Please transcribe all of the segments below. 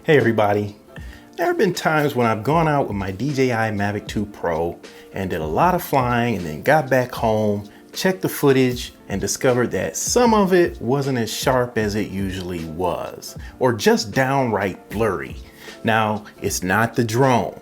Hey everybody. There have been times when I've gone out with my DJI Mavic 2 Pro and did a lot of flying and then got back home, checked the footage and discovered that some of it wasn't as sharp as it usually was, or just downright blurry. Now, it's not the drone.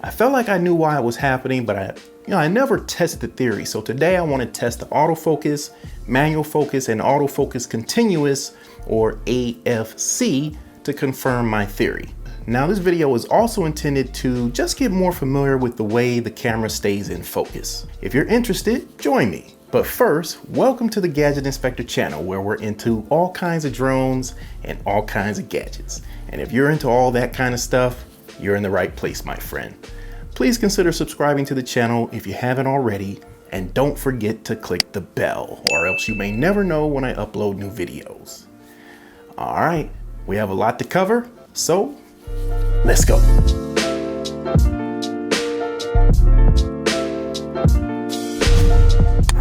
I felt like I knew why it was happening, but I never tested the theory. So today I want to test the autofocus, manual focus, and autofocus continuous, or AFC, to confirm my theory. Now this video is also intended to just get more familiar with the way the camera stays in focus. If you're interested, join me. But first, welcome to the Gadget Inspector channel, where we're into all kinds of drones and all kinds of gadgets. And if you're into all that kind of stuff, you're in the right place, my friend. Please consider subscribing to the channel if you haven't already, and don't forget to click the bell, or else you may never know when I upload new videos. All right, we have a lot to cover, so let's go.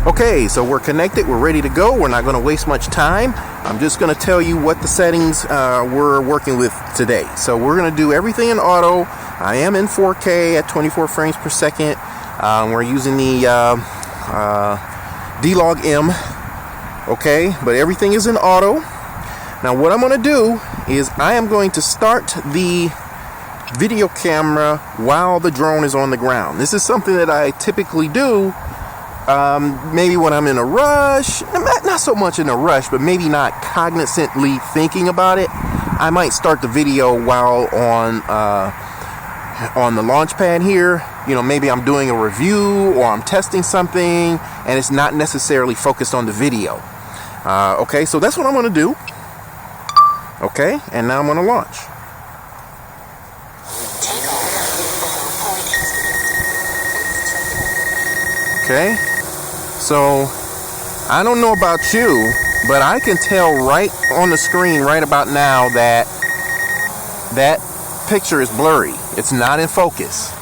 Okay, so we're connected, we're ready to go. We're not gonna waste much time. I'm just gonna tell you what the settings we're working with today. So we're gonna do everything in auto. I am in 4K at 24 frames per second. We're using the dlog-m, okay? But everything is in auto. Now what I'm gonna do is I am going to start the video camera while the drone is on the ground. This is something that I typically do maybe when I'm in a rush, not so much in a rush, but maybe not cognizantly thinking about it. I might start the video while on the launch pad here. You know, maybe I'm doing a review or I'm testing something and it's not necessarily focused on the video. Okay, so that's what I'm gonna do. Okay, and now I'm gonna launch. Okay, so I don't know about you, but I can tell right on the screen right about now that that picture is blurry. It's not in focus.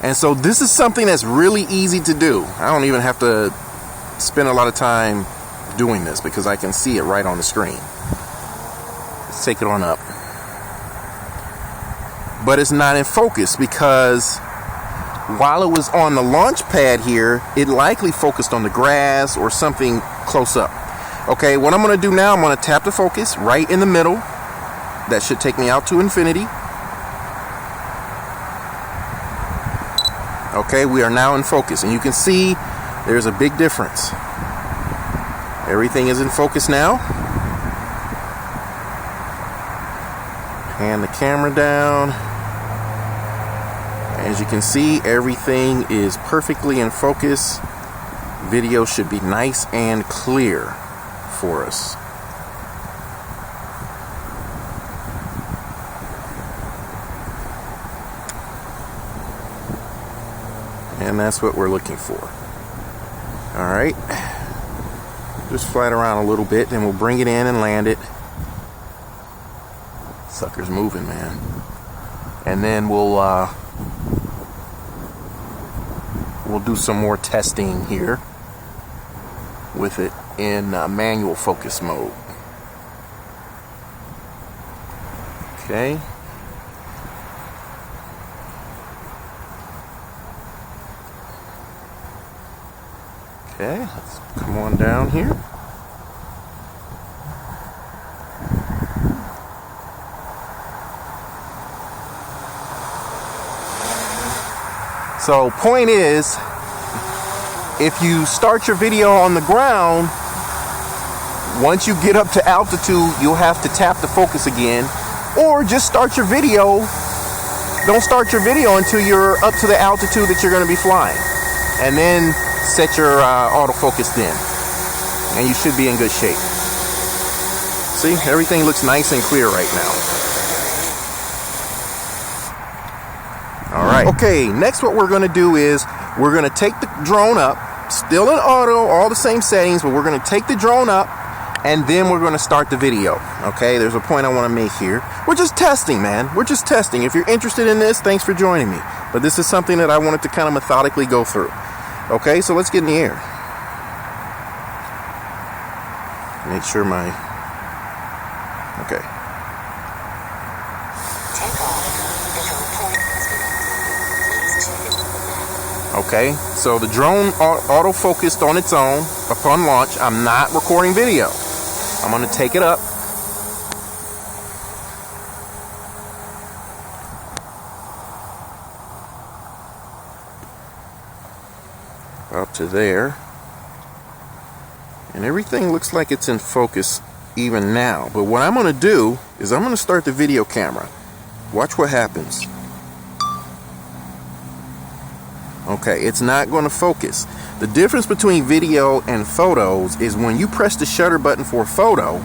And so this is something that's really easy to do. I don't even have to spend a lot of time doing this because I can see it right on the screen. Let's take it on up. But it's not in focus because while it was on the launch pad here, it likely focused on the grass or something close up. Okay, what I'm gonna do now, I'm gonna tap the focus right in the middle. That should take me out to infinity. Okay, we are now in focus, and you can see there's a big difference. Everything is in focus now. Hand the camera down. As you can see, everything is perfectly in focus. Video should be nice and clear for us. And that's what we're looking for. All right. Just fly it around a little bit, then we'll bring it in and land it. Sucker's moving, man. And then we'll do some more testing here with it in manual focus mode. Okay. Okay, let's come on down here. So point is, if you start your video on the ground, once you get up to altitude, you'll have to tap the focus again, or just start your video. Don't start your video until you're up to the altitude that you're going to be flying, and then set your autofocus then, and you should be in good shape. See, everything looks nice and clear right now. All right. Okay, next what we're going to do is we're going to take the drone up, still in auto, all the same settings, but we're going to take the drone up and then we're going to start the video. Okay, there's a point I want to make here. We're just testing, man. We're just testing. If you're interested in this, thanks for joining me. But this is something that I wanted to kind of methodically go through. Okay, so let's get in the air. Make sure my... Okay. Okay, so the drone auto-focused on its own upon launch. I'm not recording video. I'm going to take it up. Up to there. And everything looks like it's in focus even now. But what I'm going to do is I'm going to start the video camera. Watch what happens. Okay, it's not going to focus. The difference between video and photos is when you press the shutter button for a photo,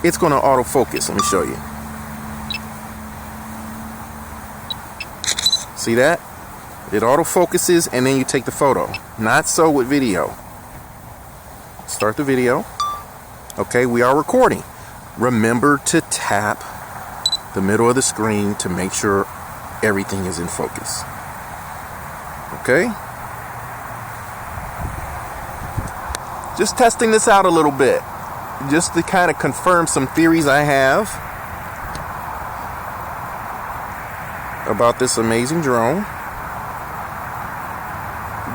it's going to autofocus. Let me show you. See that? It autofocuses and then you take the photo. Not so with video. Start the video. Okay, we are recording. Remember to tap the middle of the screen to make sure everything is in focus. Okay? Just testing this out a little bit. Just to kind of confirm some theories I have about this amazing drone.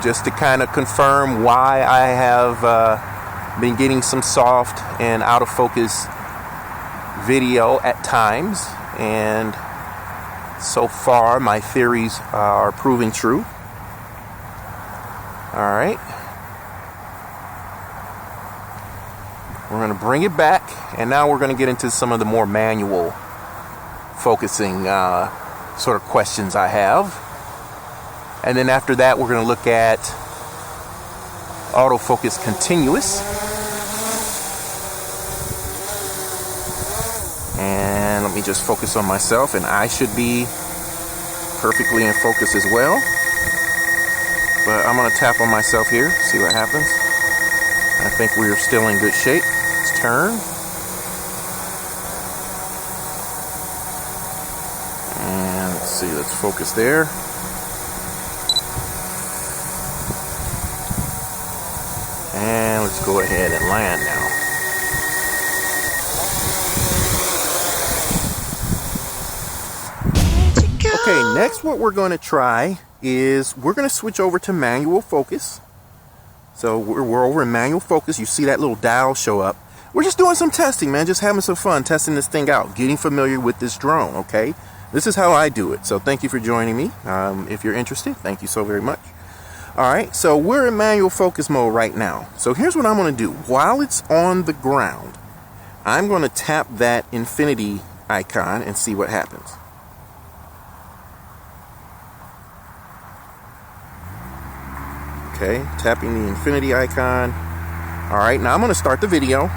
Just to kind of confirm why I have been getting some soft and out of focus video at times. And so far my theories are proving true. Alright, we're going to bring it back, and now we're going to get into some of the more manual focusing sort of questions I have. And then after that, we're going to look at autofocus continuous. And let me just focus on myself, and I should be perfectly in focus as well. But I'm going to tap on myself here, see what happens. I think we're still in good shape. Let's turn. And let's see, let's focus there. And let's go ahead and land now. Okay, next what we're going to try is we're going to switch over to manual focus. So we're over in manual focus. You see that little dial show up. We're just doing some testing, man. Just having some fun testing this thing out, getting familiar with this drone. Okay, this is how I do it. So thank you for joining me. If you're interested, thank you so very much. All right, so we're in manual focus mode right now. So here's what I'm going to do. While it's on the ground, I'm going to tap that infinity icon and see what happens. Okay, tapping the infinity icon. All right, now I'm going to start the video.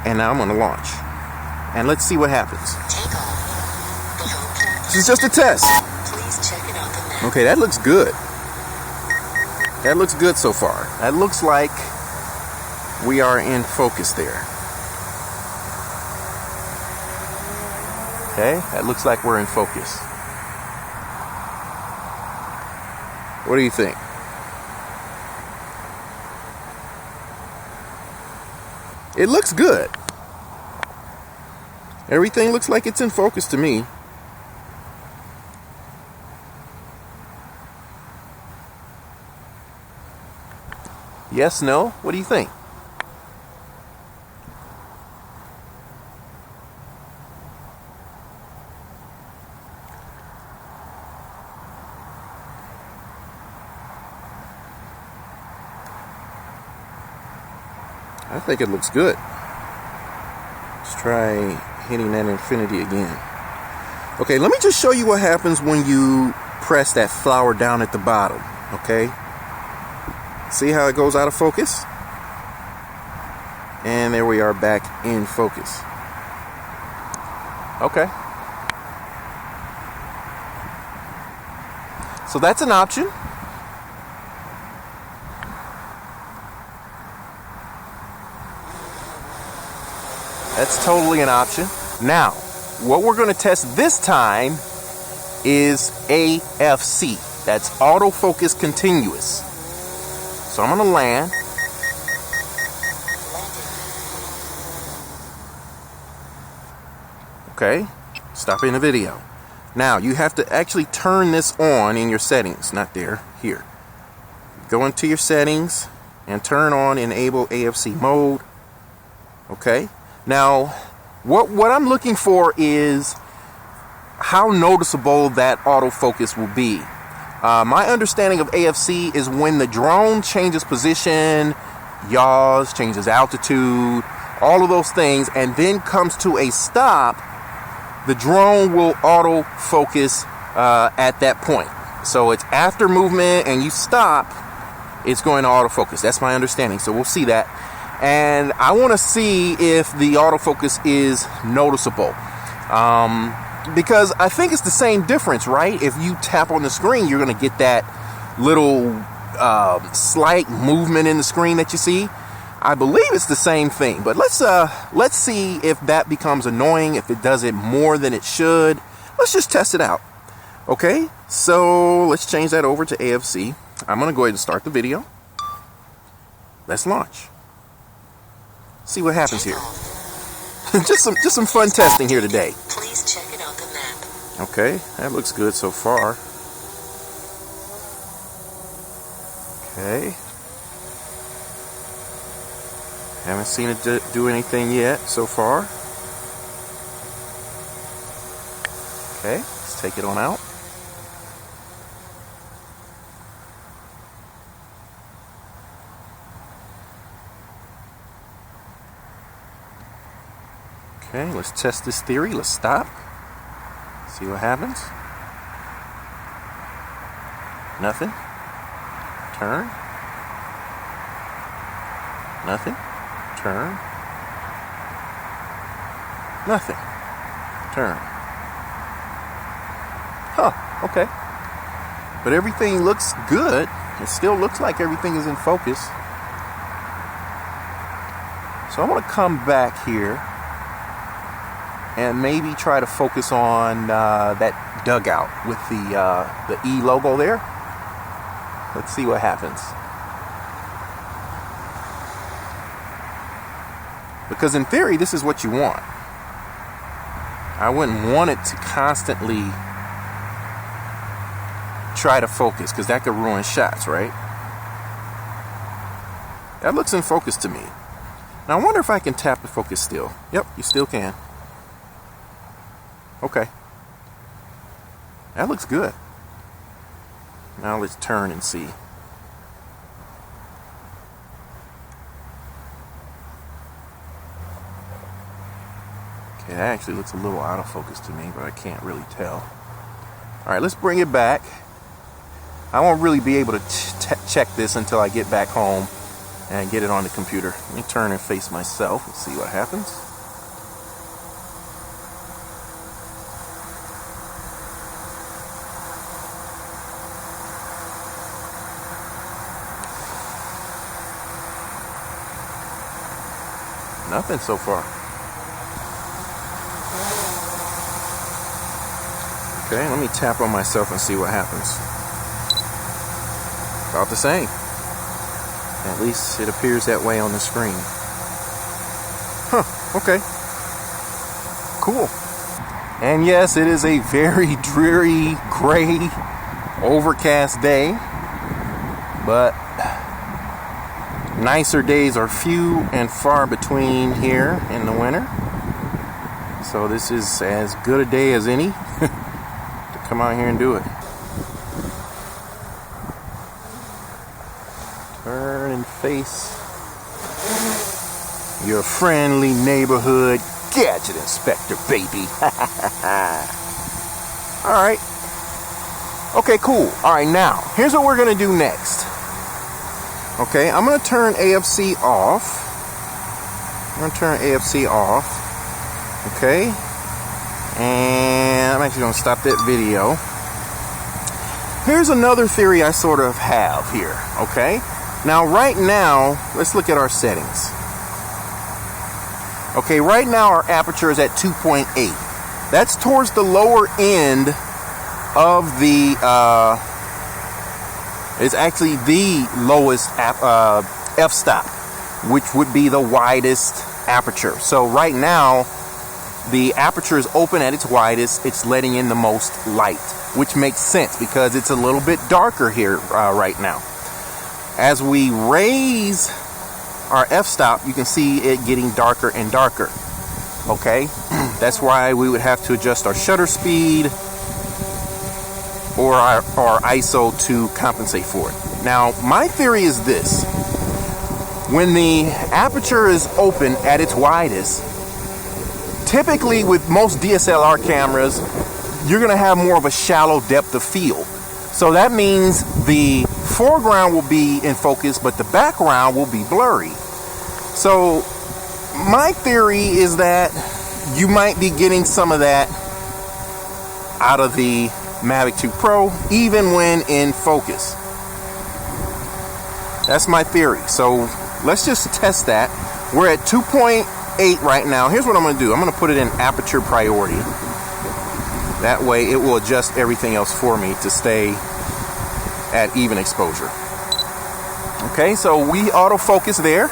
And now I'm going to launch. And let's see what happens. This is just a test. Okay, that looks good. That looks good so far. That looks like we are in focus there. Okay, that looks like we're in focus. What do you think? It looks good. Everything looks like it's in focus to me. Yes, no? What do you think? I think it looks good. Let's try hitting that infinity again. Okay, let me just show you what happens when you press that flower down at the bottom. Okay? See how it goes out of focus? And there we are back in focus. Okay. So that's an option. That's totally an option. Now, what we're going to test this time is AFC. That's autofocus continuous. So I'm going to land. Okay. Stopping the video. Now you have to actually turn this on in your settings, not there, here. Go into your settings and turn on enable AFC mode. Okay. Now what I'm looking for is how noticeable that autofocus will be. My understanding of AFC is when the drone changes position, yaws, changes altitude, all of those things, and then comes to a stop, the drone will autofocus at that point. So it's after movement and you stop, it's going to autofocus. That's my understanding. So we'll see that. And I want to see if the autofocus is noticeable. Because I think it's the same difference, right? If you tap on the screen, you're going to get that little slight movement in the screen that you see. I believe it's the same thing, but let's see if that becomes annoying, if it does it more than it should. Let's just test it out. Okay, so let's change that over to AFC. I'm going to go ahead and start the video. Let's launch. See what happens here. just some fun testing here today. Please check it on the map. Okay, that looks good so far. Okay. Haven't seen it do anything yet so far. Okay, let's take it on out. Okay, let's test this theory. Let's stop. See what happens. Nothing. Turn. Nothing. Turn. Nothing. Turn. Huh, okay. But everything looks good. It still looks like everything is in focus. So I'm going to come back here and maybe try to focus on that dugout with the E logo there. Let's see what happens. Because in theory, this is what you want. I wouldn't want it to constantly try to focus, because that could ruin shots, right? That looks in focus to me. Now I wonder if I can tap the focus still. Yep, you still can. Okay. That looks good. Now let's turn and see. Okay, that actually looks a little out of focus to me, but I can't really tell. All right, let's bring it back. I won't really be able to check this until I get back home and get it on the computer. Let me turn and face myself and see what happens. Nothing so far. Okay, let me tap on myself and see what happens. About the same. At least it appears that way on the screen. Huh, okay. Cool. And yes, it is a very dreary, gray, overcast day. But nicer days are few and far between here in the winter. So this is as good a day as any to come out here and do it. Turn and face your friendly neighborhood gadget inspector, baby. Alright. Okay, cool. Alright, now, here's what we're going to do next. Okay, I'm going to turn AFC off. Okay. And I'm actually going to stop that video. Here's another theory I sort of have here. Okay. Now, right now, let's look at our settings. Okay, right now our aperture is at 2.8. That's towards the lower end of the, it's actually the lowest f-stop, which would be the widest aperture. So right now, the aperture is open at its widest, it's letting in the most light, which makes sense because it's a little bit darker here right now. As we raise our f-stop, you can see it getting darker and darker. Okay, that's why we would have to adjust our shutter speed or our ISO to compensate for it. Now, my theory is this. When the aperture is open at its widest, typically with most DSLR cameras, you're going to have more of a shallow depth of field. So that means the foreground will be in focus, but the background will be blurry. So my theory is that you might be getting some of that out of the Mavic 2 Pro, even when in focus. That's my theory. So let's just test that. We're at 2.8 right now. Here's what I'm going to do. I'm going to put it in aperture priority. That way it will adjust everything else for me to stay at even exposure. Okay, so we autofocus there.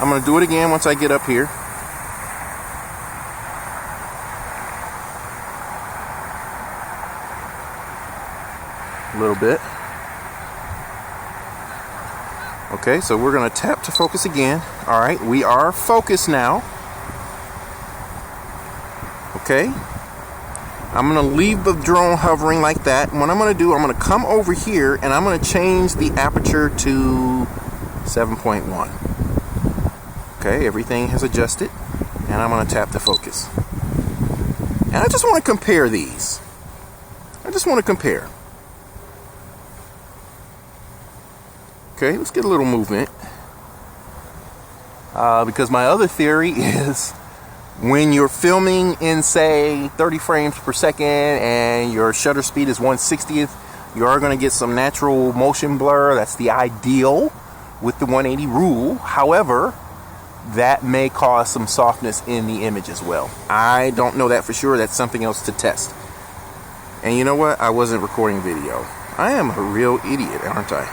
I'm going to do it again once I get up here. A little bit. Okay, so we're going to tap to focus again. All right, we are focused now. Okay, I'm going to leave the drone hovering like that. And what I'm going to do, I'm going to come over here and I'm going to change the aperture to 7.1. Okay, everything has adjusted, and I'm going to tap to focus. And I just want to compare these. I just want to compare. Okay, let's get a little movement. Because my other theory is when you're filming in, say, 30 frames per second and your shutter speed is 1/60th, you are going to get some natural motion blur. That's the ideal with the 180 rule. However, that may cause some softness in the image as well. I don't know that for sure. That's something else to test. And you know what? I wasn't recording video. I am a real idiot, aren't I?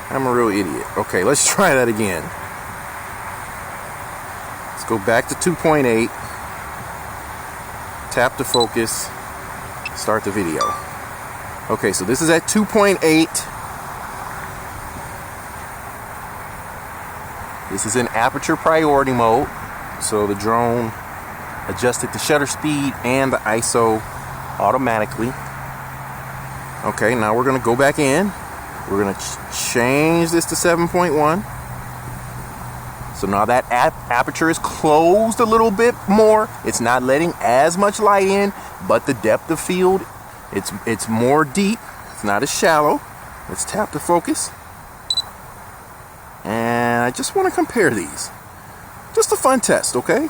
I'm a real idiot. Okay, let's try that again. Let's go back to 2.8. Tap to focus. Start the video. Okay, so this is at 2.8. This is in aperture priority mode. So the drone adjusted the shutter speed and the ISO automatically. Okay, now we're going to go back in. We're going to change this to 7.1. So now that aperture is closed a little bit more. It's not letting as much light in, but the depth of field, it's more deep. It's not as shallow. Let's tap to focus. And I just want to compare these. Just a fun test, okay?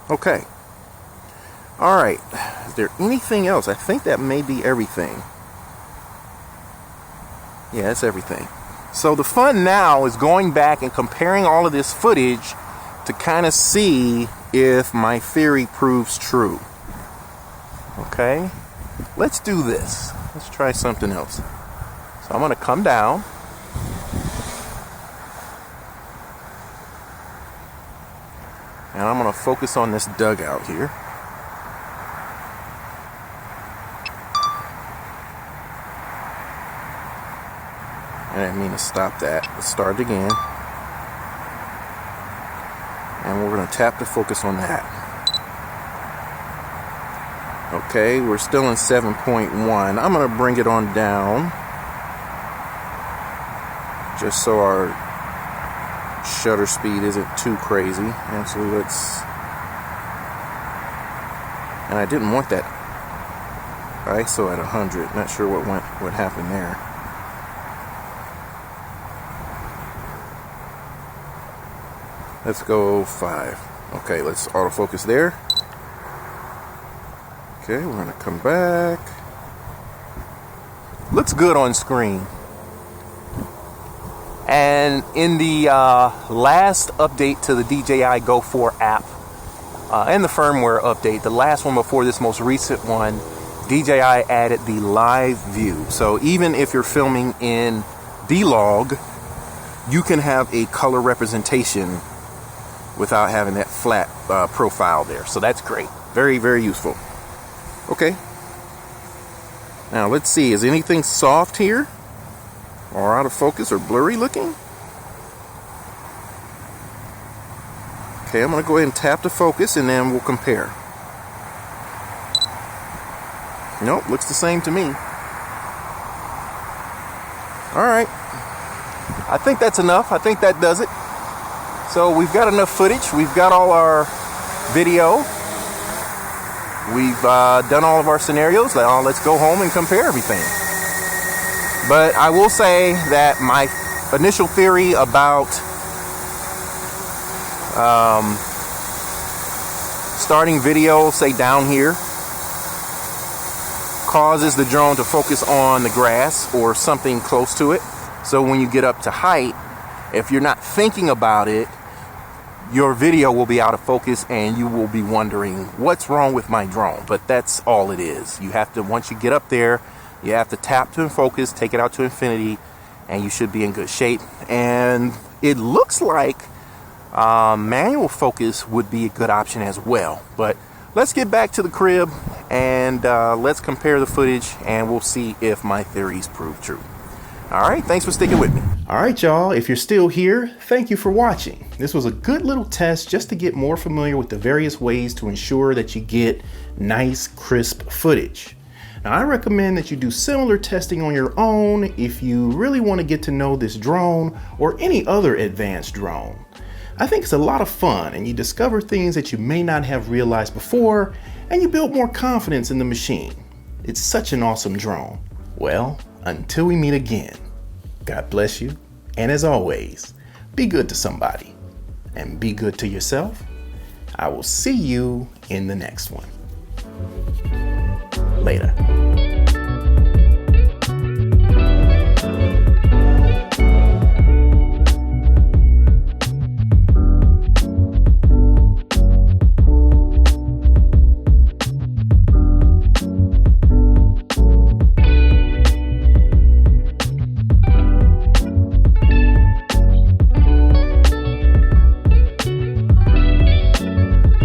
Okay. All right. Is there anything else? I think that may be everything. Yeah, it's everything. So the fun now is going back and comparing all of this footage to kind of see if my theory proves true. Okay. Let's do this. Let's try something else. So I'm going to come down. And I'm going to focus on this dugout here. I didn't mean to stop that. Let's start again. And we're going to tap to focus on that. Okay, we're still in 7.1. I'm going to bring it on down. Just so our shutter speed isn't too crazy. Actually, let's... And I didn't want that ISO at 100. Not sure what happened there. Let's go 5. Okay, let's autofocus there. Okay, we're gonna come back. Looks good on screen. And in the last update to the DJI Go 4 app and the firmware update, the last one before this most recent one, DJI added the live view. So even if you're filming in D-Log, you can have a color representation without having that flat profile there. So that's great. Very, very useful. Okay. Now let's see, is anything soft here? Or out of focus or blurry looking? Okay, I'm gonna go ahead and tap the focus and then we'll compare. Nope, looks the same to me. Alright. I think that's enough. I think that does it. So we've got enough footage. We've got all our video. We've done all of our scenarios. Now let's go home and compare everything. But I will say that my initial theory about starting video, say down here, causes the drone to focus on the grass or something close to it. So when you get up to height, if you're not thinking about it, your video will be out of focus and you will be wondering what's wrong with my drone. But that's all it is. You have to, once you get up there, you have to tap to focus, take it out to infinity, and you should be in good shape. And it looks like manual focus would be a good option as well. But let's get back to the crib and let's compare the footage and we'll see if my theories prove true. All right, thanks for sticking with me. All right, y'all, if you're still here, thank you for watching. This was a good little test just to get more familiar with the various ways to ensure that you get nice, crisp footage. Now, I recommend that you do similar testing on your own if you really want to get to know this drone or any other advanced drone. I think it's a lot of fun and you discover things that you may not have realized before and you build more confidence in the machine. It's such an awesome drone. Well, until we meet again, God bless you. And as always, be good to somebody and be good to yourself. I will see you in the next one. Later.